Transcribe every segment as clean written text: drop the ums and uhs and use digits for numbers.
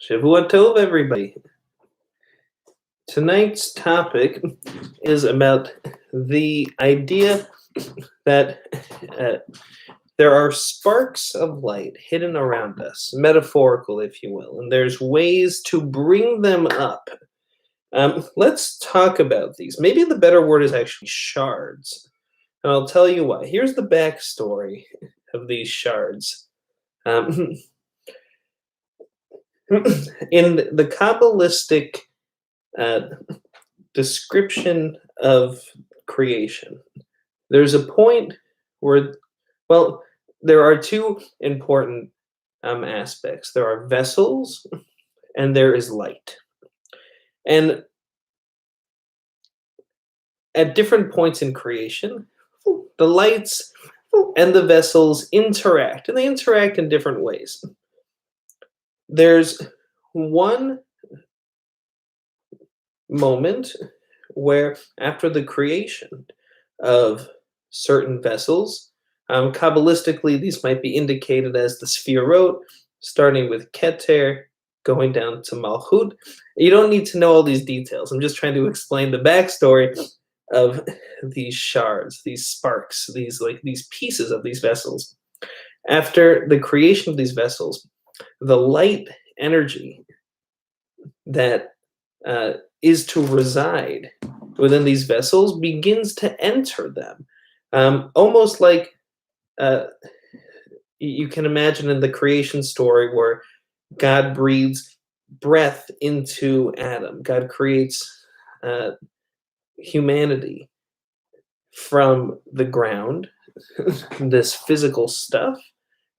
Shavua Tov, everybody. Tonight's topic is about the idea that there are sparks of light hidden around us, metaphorical, if you will, and there's ways to bring them up. Let's talk about these. Maybe the better word is actually shards. And I'll tell you why. Here's the backstory of these shards. In the Kabbalistic description of creation, there's a point where, well, there are two important aspects. There are vessels and there is light. And at different points in creation, the lights and the vessels interact, and they interact in different ways. There's one moment where, after the creation of certain vessels, Kabbalistically, these might be indicated as the Sefirot, starting with Keter, going down to Malchut. You don't need to know all these details. I'm just trying to explain the backstory of these shards, these sparks, these pieces of these vessels. After the creation of these vessels, the light energy that is to reside within these vessels begins to enter them. Almost like you can imagine in the creation story where God breathes breath into Adam. God creates humanity from the ground, this physical stuff,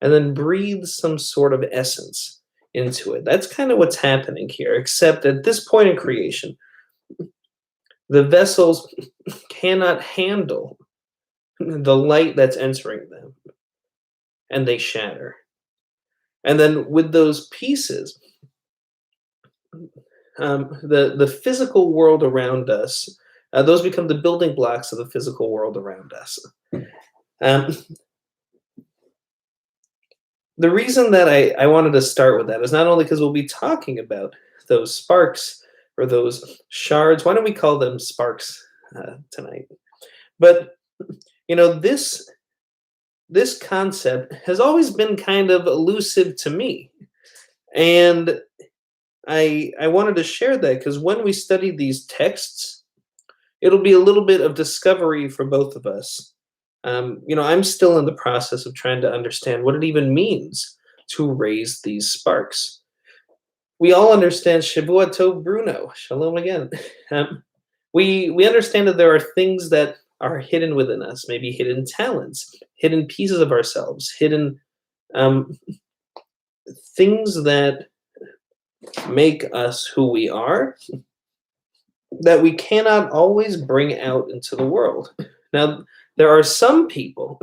and then breathes some sort of essence into it. That's kind of what's happening here, except at this point in creation, the vessels cannot handle the light that's entering them, and they shatter. And then with those pieces, the physical world around us, those become the building blocks of the physical world around us. The reason that I wanted to start with that is not only because we'll be talking about those sparks or those shards. Why don't we call them sparks tonight? But, you know, this concept has always been kind of elusive to me. And I wanted to share that because when we study these texts, it'll be a little bit of discovery for both of us. I'm still in the process of trying to understand what it even means to raise these sparks. We all understand Shavua Tov Bruno. Shalom again. We understand that there are things that are hidden within us, maybe hidden talents, hidden pieces of ourselves, hidden things that make us who we are, that we cannot always bring out into the world. Now, there are some people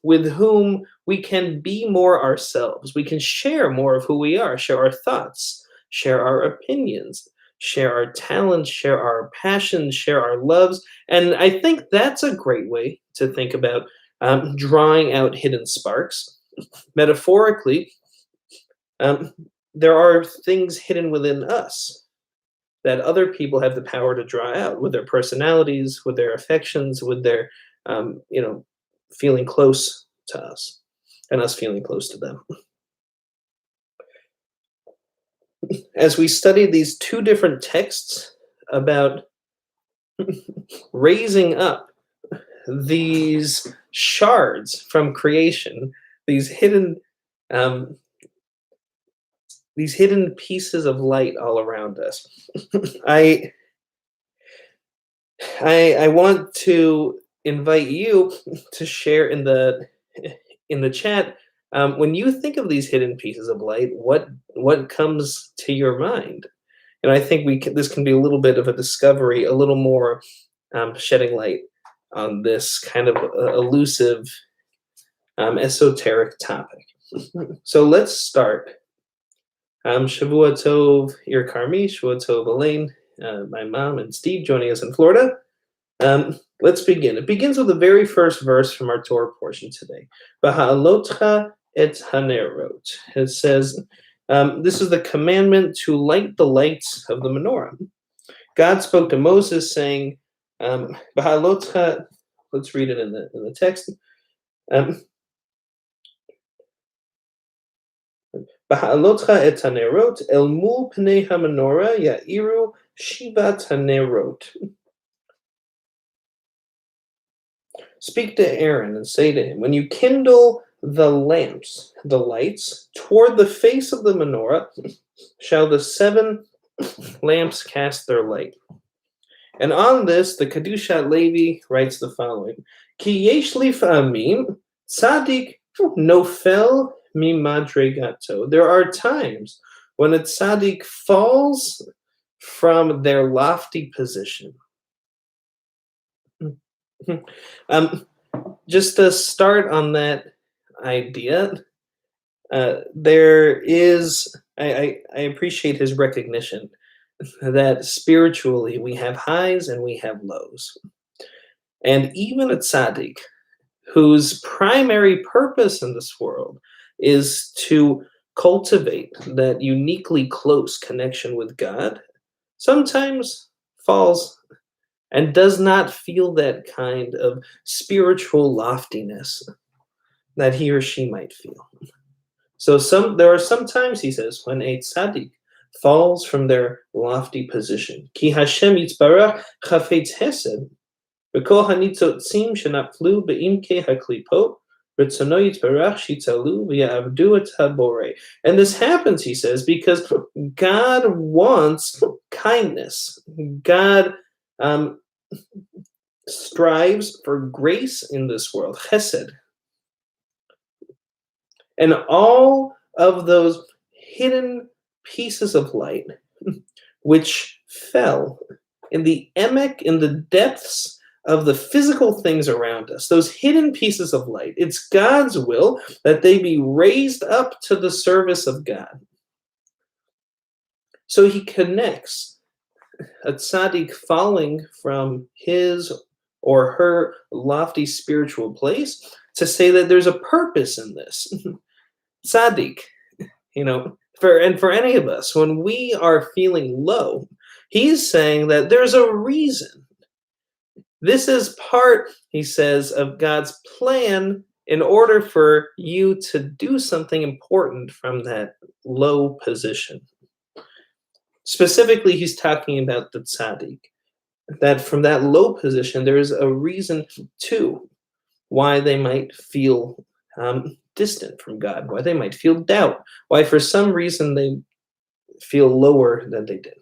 with whom we can be more ourselves. We can share more of who we are, share our thoughts, share our opinions, share our talents, share our passions, share our loves. And I think that's a great way to think about drawing out hidden sparks. Metaphorically, there are things hidden within us that other people have the power to draw out with their personalities, with their affections, with their, feeling close to us and us feeling close to them. As we study these two different texts about raising up these shards from creation, these hidden pieces of light all around us, I want to invite you to share in the chat. When you think of these hidden pieces of light, what comes to your mind? And I think this can be a little bit of a discovery, a little more shedding light on this kind of elusive, esoteric topic. So let's start. Shavua Tov, Karmi, Shavua Tov, Elaine, my mom and Steve joining us in Florida. Let's begin. It begins with the very first verse from our Torah portion today. V'ha'alotcha et hanerot. It says, this is the commandment to light the lights of the menorah. God spoke to Moses saying, V'ha'alotcha, let's read it in the text. V'ha'alotcha et hanerot el mul pnei hamenorah ya'iru shivat hanerot. Speak to Aaron and say to him, when you kindle the lamps, the lights, toward the face of the menorah, shall the 7 lamps cast their light. And on this, the Kedushat Levi writes the following: Ki yesh lifamim tzadik nofel mimadregato. There are times when a tzaddik falls from their lofty position. Just to start on that idea, there is, I appreciate his recognition that spiritually we have highs and we have lows. And even a tzaddik whose primary purpose in this world is to cultivate that uniquely close connection with God, sometimes falls and does not feel that kind of spiritual loftiness that he or she might feel. So there are some times, he says, when a tzaddik falls from their lofty position. Ki Hashem yitzbarach chafetz hesed, v'kol hanitzotzim shenaflu be'imkei haklipot, v'tzono yitzbarach shitzalu v'ya'avdu et haborei. And this happens, he says, because God wants kindness. God strives for grace in this world, chesed. And all of those hidden pieces of light which fell in the emek, in the depths of the physical things around us, those hidden pieces of light, it's God's will that they be raised up to the service of God. So he connects a tzaddik falling from his or her lofty spiritual place to say that there's a purpose in this. Tzaddik, for any of us, when we are feeling low, he's saying that there's a reason. This is part, he says, of God's plan in order for you to do something important from that low position. Specifically, he's talking about the tzaddik, that from that low position, there is a reason too why they might feel distant from God, why they might feel doubt, why for some reason they feel lower than they did.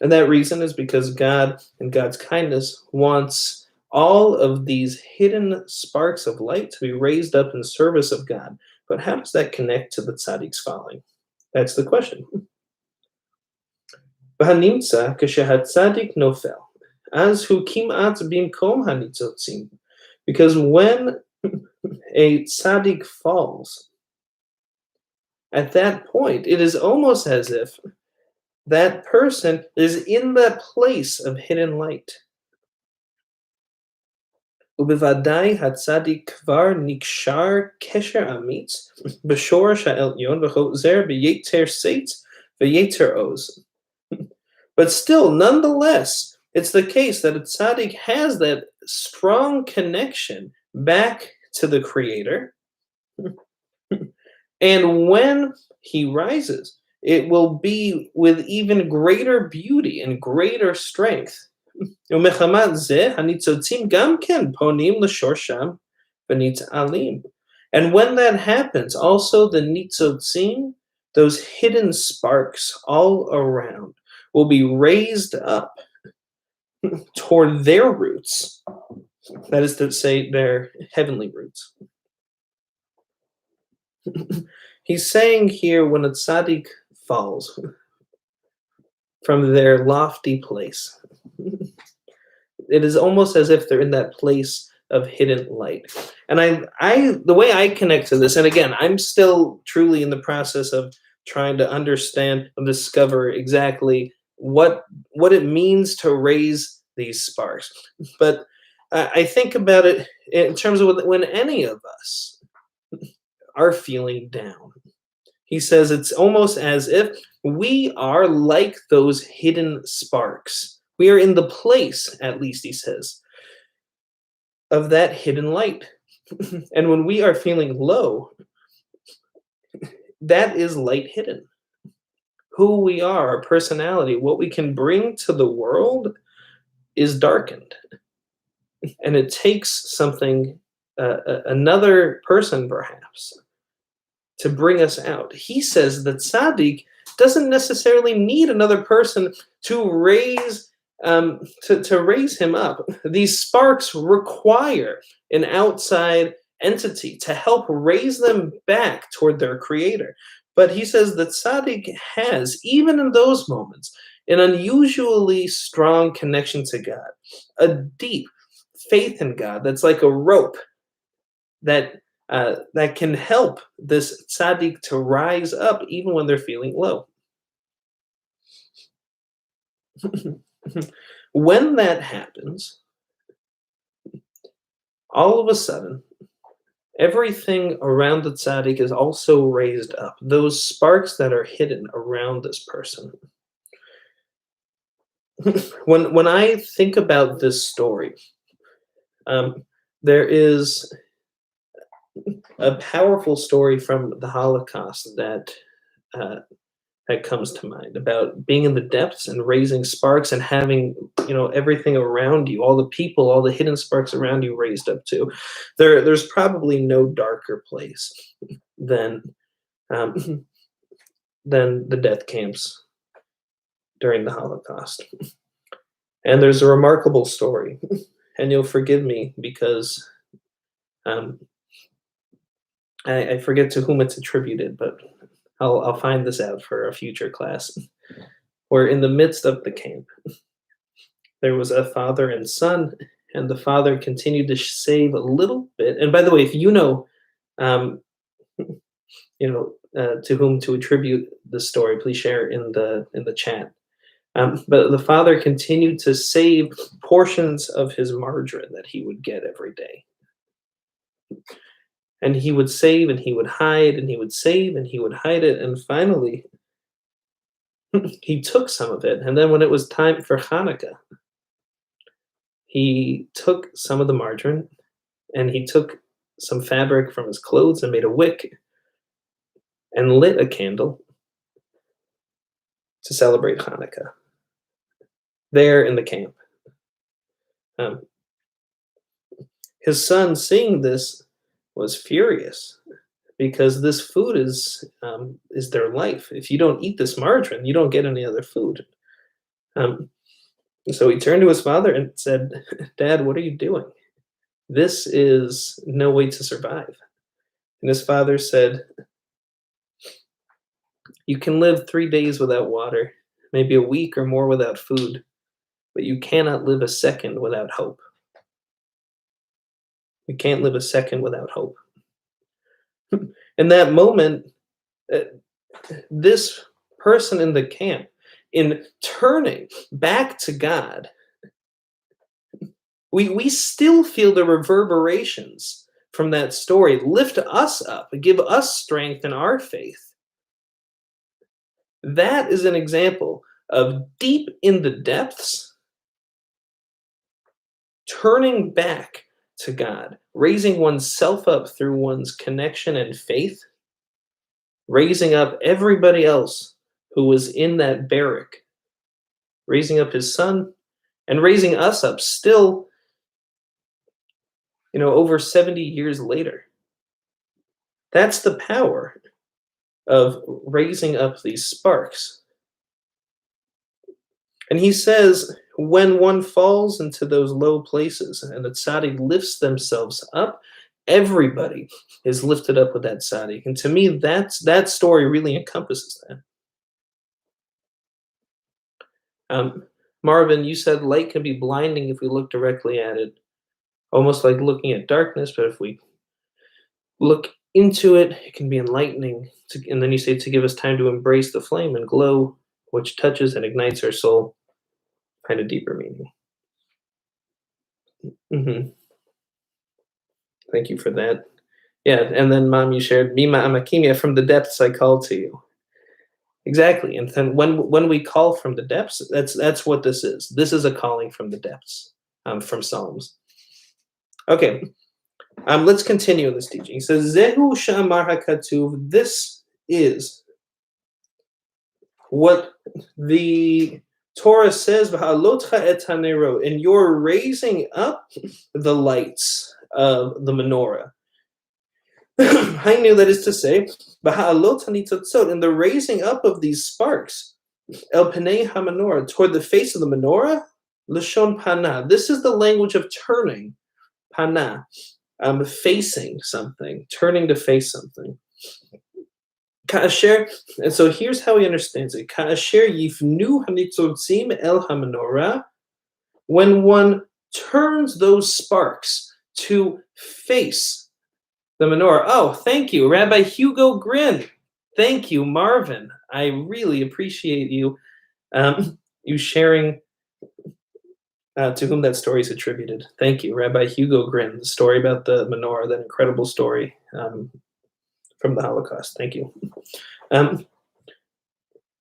And that reason is because God and God's kindness wants all of these hidden sparks of light to be raised up in service of God. But how does that connect to the tzaddik's falling? That's the question. V'hanimtza kashehatzadik nofel, as hu kim'at bimkom hanitzotzim. Because when a tzaddik falls, at that point, it is almost as if that person is in that place of hidden light. Ubivadai hatzadik kvar nikshar kesher amitz b'shorosh ha'elyon v'chozer b'yeter seitz v'yeter oz. But still, nonetheless, it's the case that a tzaddik has that strong connection back to the Creator. And when he rises, it will be with even greater beauty and greater strength. And when that happens, also the nitzotzim, those hidden sparks all around, will be raised up toward their roots. That is to say, their heavenly roots. He's saying here, when a tzaddik falls from their lofty place, it is almost as if they're in that place of hidden light. And the way I connect to this, and again, I'm still truly in the process of trying to understand and discover exactly what it means to raise these sparks. But I think about it in terms of when any of us are feeling down. He says it's almost as if we are like those hidden sparks. We are in the place, at least he says, of that hidden light. And when we are feeling low, that is light hidden. Who we are, our personality, what we can bring to the world is darkened. And it takes something, another person perhaps, to bring us out. He says that tzaddik doesn't necessarily need another person to raise to raise him up. These sparks require an outside entity to help raise them back toward their creator. But he says that tzaddik has, even in those moments, an unusually strong connection to God, a deep faith in God that's like a rope that that can help this tzaddik to rise up even when they're feeling low. When that happens, all of a sudden, everything around the tzaddik is also raised up. Those sparks that are hidden around this person. When I think about this story, there is a powerful story from the Holocaust that that comes to mind about being in the depths and raising sparks and having everything around you, all the people, all the hidden sparks around you raised up too. There's probably no darker place than the death camps during the Holocaust. And there's a remarkable story, and you'll forgive me because I forget to whom it's attributed, but I'll find this out for a future class. Where in the midst of the camp, there was a father and son, and the father continued to save a little bit. And by the way, if to whom to attribute the story, please share in the chat. But the father continued to save portions of his margarine that he would get every day. And he would save and he would hide and he would save and he would hide it. And finally, he took some of it. And then when it was time for Hanukkah, he took some of the margarine and he took some fabric from his clothes and made a wick and lit a candle to celebrate Hanukkah there in the camp. His son, seeing this, was furious because this food is their life. If you don't eat this margarine, you don't get any other food. So he turned to his father and said, "Dad, what are you doing? This is no way to survive." And his father said, "You can live 3 days without water, maybe a week or more without food, but you cannot live a second without hope. You can't live a second without hope." In that moment, this person in the camp, in turning back to God, we still feel the reverberations from that story lift us up, give us strength in our faith. That is an example of deep in the depths, turning back to God, raising oneself up through one's connection and faith, raising up everybody else who was in that barrack, raising up his son, and raising us up still, over 70 years later. That's the power of raising up these sparks. And he says, when one falls into those low places and the tzaddik lifts themselves up, everybody is lifted up with that tzaddik. And to me, that story really encompasses that. Marvin, you said light can be blinding if we look directly at it, almost like looking at darkness, but if we look into it, it can be enlightening. And then you say to give us time to embrace the flame and glow which touches and ignites our soul, find a deeper meaning. Hmm. Thank you for that. Yeah, and then Mom, you shared Mima Amakimia, from the depths I call to you. Exactly, and then when we call from the depths, that's what this is. This is a calling from the depths, from Psalms. Okay, let's continue in this teaching. It says, Zehu Shamar HaKatuv, this is what the Torah says, V'halotcha et hanerot, and you're raising up the lights of the menorah. Hainu, that is to say, V'ha'alot hanitzotzot, and the raising up of these sparks, El Panei HaMenorah, toward the face of the menorah, Lashon Pana. This is the language of turning, Pana, facing something, turning to face something. Ka'asher, and so here's how he understands it. Ka'asher yifnu hanitzotzim el HaMenorah, when one turns those sparks to face the menorah. Oh, thank you, Rabbi Hugo Grin. Thank you, Marvin. I really appreciate you, you sharing to whom that story is attributed. Thank you, Rabbi Hugo Grin. The story about the menorah, that incredible story from the Holocaust. Thank you.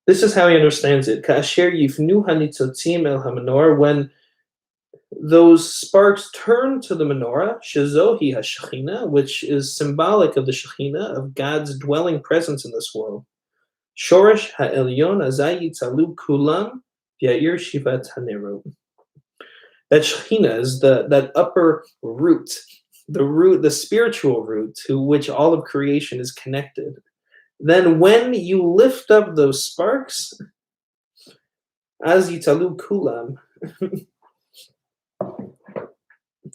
This is how he understands it. Ka'asher yifnu hanitzotzim el hamenorah, when those sparks turn to the menorah, shezohi hashechina, which is symbolic of the Shekhinah, of God's dwelling presence in this world. Shoresh ha'elyon azay yitzalu kulam v'ya'ir shivat hanerot. That Shekhinah is that upper root, the spiritual root to which all of creation is connected. Then when you lift up those sparks, az yitzalu kulam,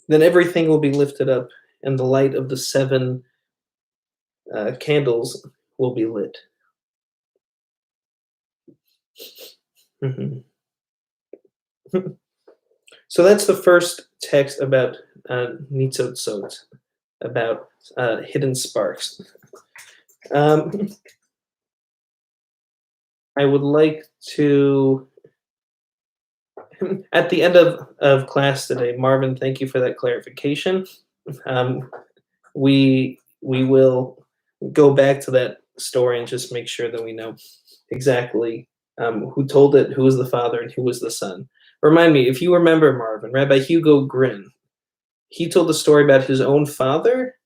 then everything will be lifted up, and the light of the seven candles will be lit. So that's the first text about nitzotzot, about hidden sparks. I would like to, at the end of class today, Marvin, thank you for that clarification. We will go back to that story and just make sure that we know exactly who told it, who was the father, and who was the son. Remind me, if you remember, Marvin, Rabbi Hugo Grin, he told the story about his own father,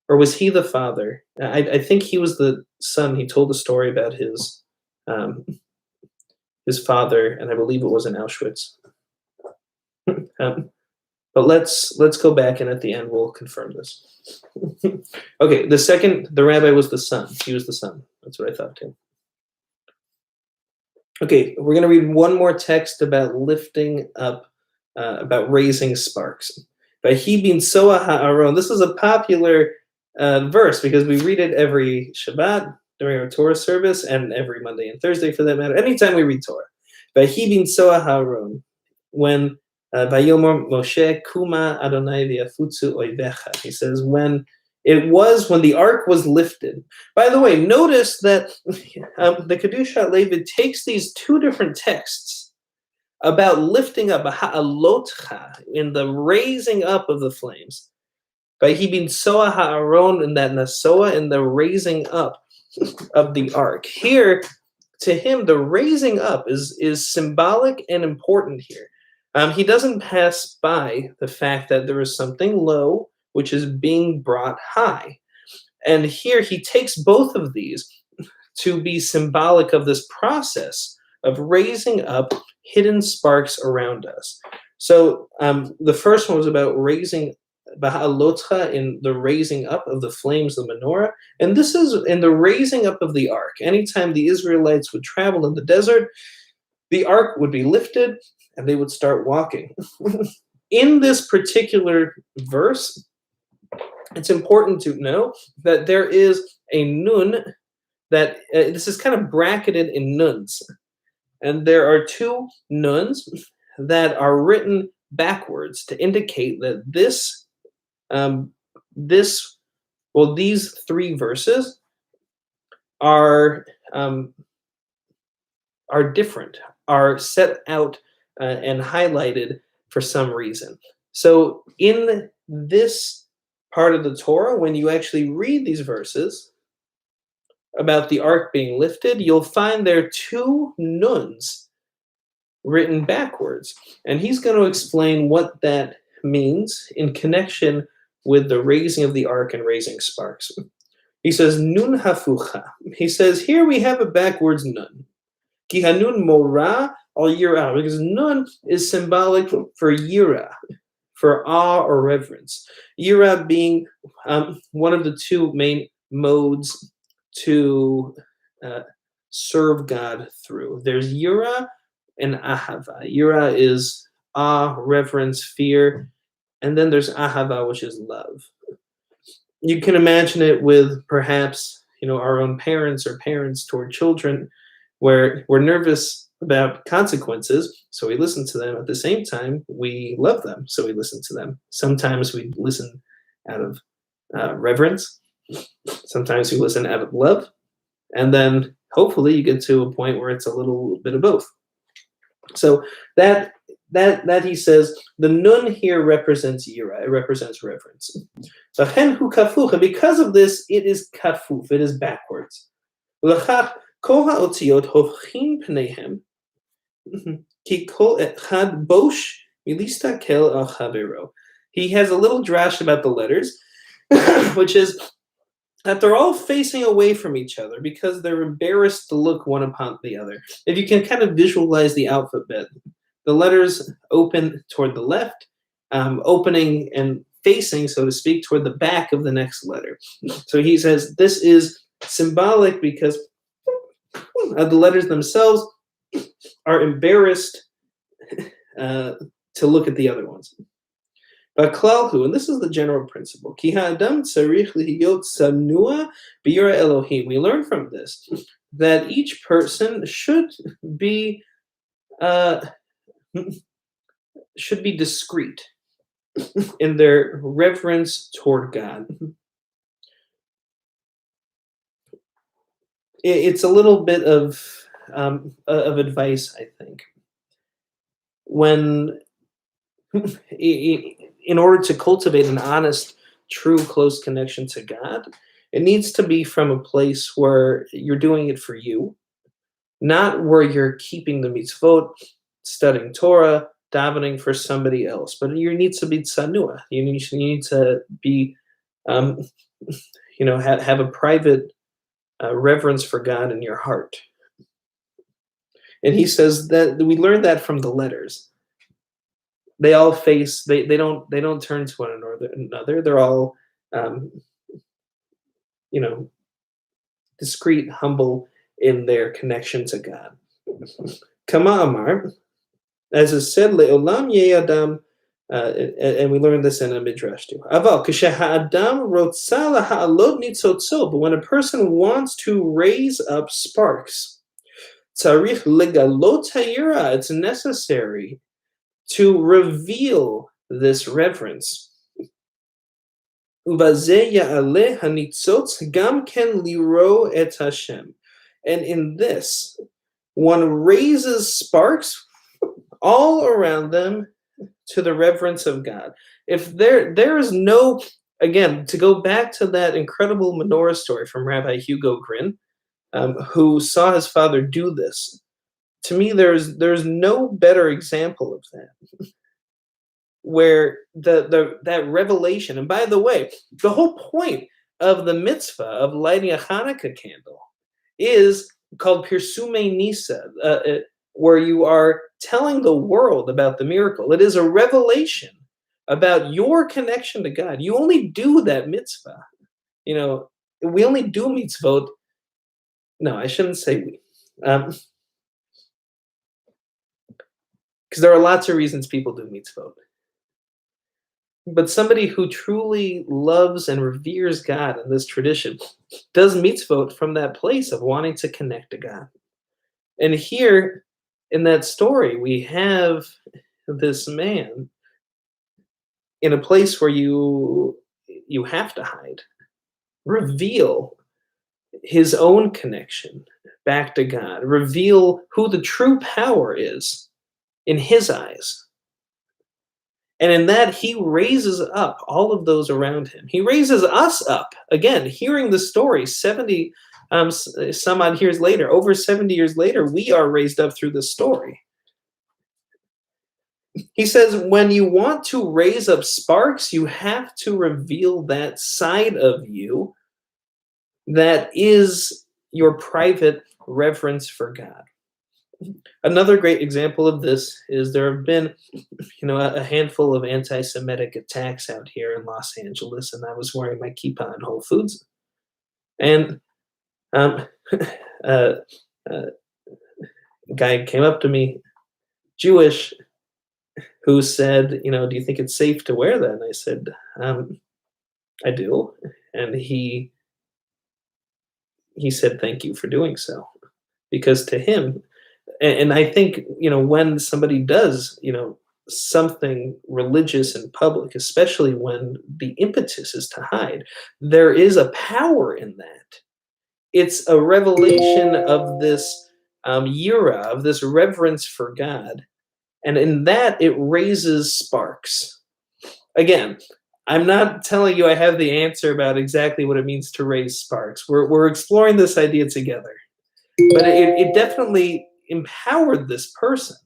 or was he the father? I think he was the son. He told the story about his father, and I believe it was in Auschwitz. But let's go back, and at the end we'll confirm this. Okay, the rabbi was the son. He was the son. That's what I thought too. Okay, we're going to read one more text about lifting up, about raising sparks. By he being Soa Ha'aron. This is a popular verse because we read it every Shabbat during our Torah service, and every Monday and Thursday for that matter. Anytime we read Torah. By he being Soa Ha'aron, when Vayomor Moshe Kuma Adonai v'yafutzu oivecha. He says when the ark was lifted. By the way, notice that the Kedushat Levi takes these two different texts about lifting up, ha'alotcha, in the raising up of the flames. By he being Soa Ha'aron, in that Nasoa, in the raising up of the ark. Here, to him, the raising up is symbolic and important here. He doesn't pass by the fact that there is something low which is being brought high. And here he takes both of these to be symbolic of this process of raising up hidden sparks around us. So the first one was about raising Baha'alotcha, in the raising up of the flames of the menorah. And this is in the raising up of the ark. Anytime the Israelites would travel in the desert, the ark would be lifted and they would start walking. In this particular verse, it's important to know that there is a nun that this is kind of bracketed in nuns. And there are two nuns that are written backwards to indicate that these three verses are are different, are set out and highlighted for some reason. So in this part of the Torah, when you actually read these verses about the ark being lifted, you'll find there are two nuns written backwards. And he's going to explain what that means in connection with the raising of the ark and raising sparks. He says, Nun hafucha. He says, here we have a backwards nun. Ki hanun mora al yira, because nun is symbolic for yira, for awe or reverence. Yira being one of the two main modes to serve God through. There's yira and ahava. Yira is awe, reverence, fear, and then there's ahava, which is love. You can imagine it with perhaps our own parents or parents toward children, where we're nervous about consequences, so we listen to them. At the same time, we love them, so we listen to them. Sometimes we listen out of reverence. Sometimes we listen out of love, and then hopefully you get to a point where it's a little bit of both. So that he says, the nun here represents yira, it represents reverence. Because of this, it is kafuf, it is backwards. He has a little drash about the letters, which is that they're all facing away from each other because they're embarrassed to look one upon the other. If you can kind of visualize the alphabet, the letters open toward the left, opening and facing, so to speak, toward the back of the next letter. So he says this is symbolic because the letters themselves are embarrassed to look at the other ones. But klalhu, and this is the general principle, ki ha'adam tzarich lihiyot sanua b'yira Elohim. We learn from this that each person should be discreet in their reverence toward God. It's a little bit of advice, I think. When in order to cultivate an honest, true, close connection to God, it needs to be from a place where you're doing it for you, not where you're keeping the mitzvot, studying Torah, davening for somebody else. But you need to be tsanua. You need to be, have a private reverence for God in your heart. And he says that we learned that from the letters. They all face. They don't turn to one another. They're all, discreet, humble in their connection to God. Kama Amar, as is said, le'olam ye'adam, and we learned this in a midrash too. Aval k'sheha'adam rotza laha'alot nitzotzo, but when a person wants to raise up sparks, tzarich legalot ha'yira, it's necessary to reveal this reverence. Ubazeh ya'aleh hanitzot gam ken liro et Hashem. And in this, one raises sparks all around them to the reverence of God. If there is no, again, to go back to that incredible menorah story from Rabbi Hugo Grin, who saw his father do this. To me, there's no better example of that, where that revelation. And by the way, the whole point of the mitzvah of lighting a Hanukkah candle is called Pirsume Nisa, where you are telling the world about the miracle. It is a revelation about your connection to God. You only do that mitzvah. We only do mitzvot. No, I shouldn't say we. Because there are lots of reasons people do mitzvot. But somebody who truly loves and reveres God in this tradition does mitzvot from that place of wanting to connect to God. And here, in that story, we have this man in a place where you have to hide, reveal his own connection back to God, reveal who the true power is in his eyes. And in that, he raises up all of those around him. He raises us up. Again, hearing the story 70 some odd years later, over 70 years later, we are raised up through this story. He says, when you want to raise up sparks, you have to reveal that side of you that is your private reverence for God. Another great example of this is there have been, a handful of anti-Semitic attacks out here in Los Angeles, and I was wearing my kippah in Whole Foods, and a guy came up to me, Jewish, who said, do you think it's safe to wear that? And I said, I do, and he said, thank you for doing so, because to him. And I think, when somebody does, something religious in public, especially when the impetus is to hide, there is a power in that. It's a revelation of this yira, of this reverence for God. And in that, it raises sparks. Again, I'm not telling you I have the answer about exactly what it means to raise sparks. We're exploring this idea together. But it definitely empowered this person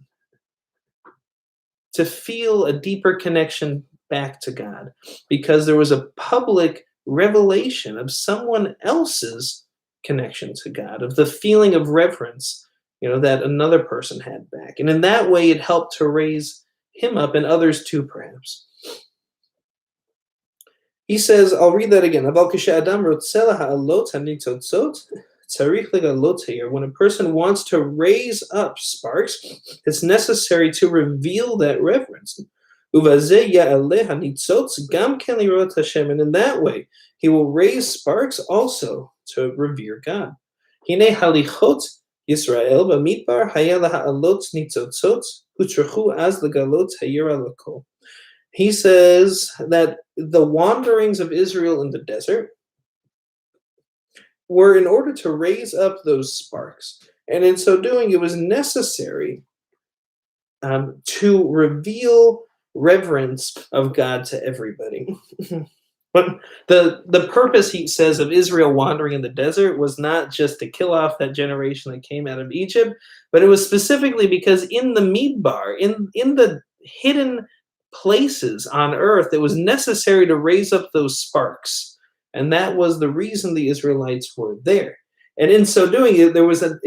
to feel a deeper connection back to God, because there was a public revelation of someone else's connection to God, of the feeling of reverence, that another person had back. And in that way, it helped to raise him up, and others too, perhaps. He says, I'll read that again. When a person wants to raise up sparks, it's necessary to reveal that reverence. And in that way, he will raise sparks also to revere God. He says that the wanderings of Israel in the desert were in order to raise up those sparks. And in so doing, it was necessary to reveal reverence of God to everybody. But the purpose, he says, of Israel wandering in the desert was not just to kill off that generation that came out of Egypt, but it was specifically because in the Midbar, in the hidden places on earth, it was necessary to raise up those sparks. And that was the reason the Israelites were there. And in so doing, it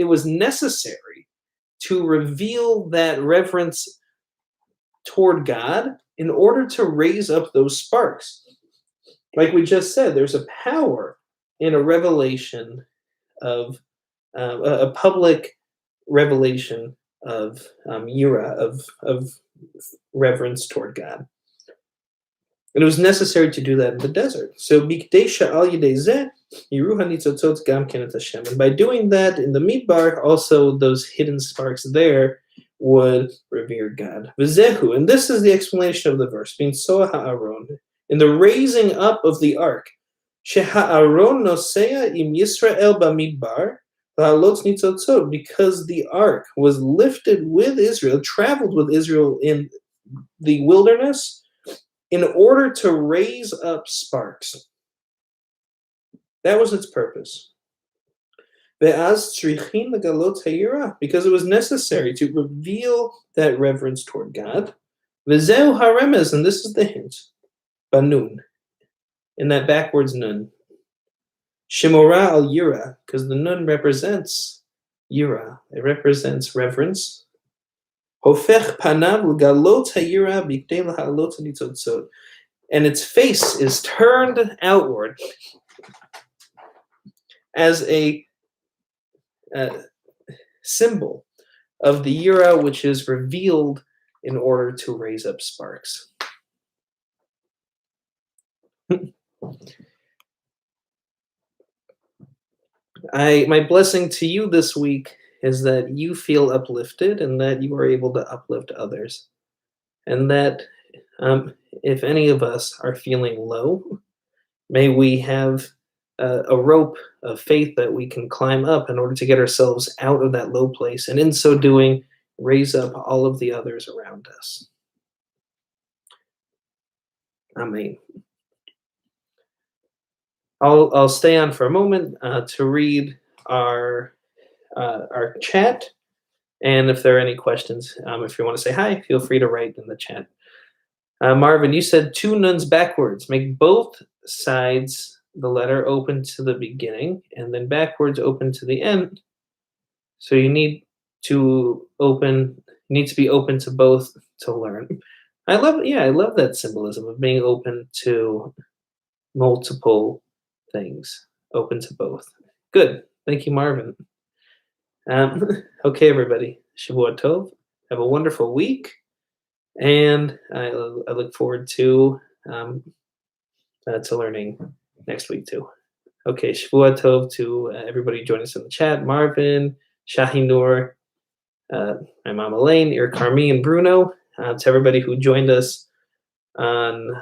was necessary to reveal that reverence toward God in order to raise up those sparks. Like we just said, there's a power in a revelation of a public revelation of yira, of reverence toward God. And it was necessary to do that in the desert. So, and by doing that in the Midbar, also those hidden sparks there would revere God. And this is the explanation of the verse, being so ha'aron, in the raising up of the ark. Sheha'aron nosea im Yisrael ba'midbar, because the ark was lifted with Israel, traveled with Israel in the wilderness, in order to raise up sparks. That was its purpose. Because it was necessary to reveal that reverence toward God. And this is the hint. Banun, in that backwards nun. Shemora al yira, because the nun represents yira. It represents reverence. Hofech panav galot hayira b'kdei lahalot nitzotzot, and its face is turned outward as a symbol of the yira, which is revealed in order to raise up sparks. My blessing to you this week is that you feel uplifted and that you are able to uplift others. And that if any of us are feeling low, may we have a rope of faith that we can climb up in order to get ourselves out of that low place, and in so doing, raise up all of the others around us. Amen. I'll stay on for a moment to read our chat, and if there are any questions, if you want to say hi, feel free to write in the chat. Marvin, you said two nuns backwards. Make both sides the letter open to the beginning, and then backwards open to the end. So you need to be open to both to learn. I love that symbolism of being open to multiple things, open to both. Good. Thank you, Marvin. Okay, everybody. Shavua Tov. Have a wonderful week. And I look forward to learning next week too. Okay, Shavua Tov to everybody join us in the chat. Marvin, Shahinur, my mom Elaine, Ir Carmi, and Bruno. To everybody who joined us on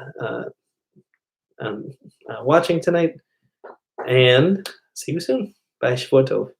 watching tonight. And see you soon. Bye, Shavua Tov.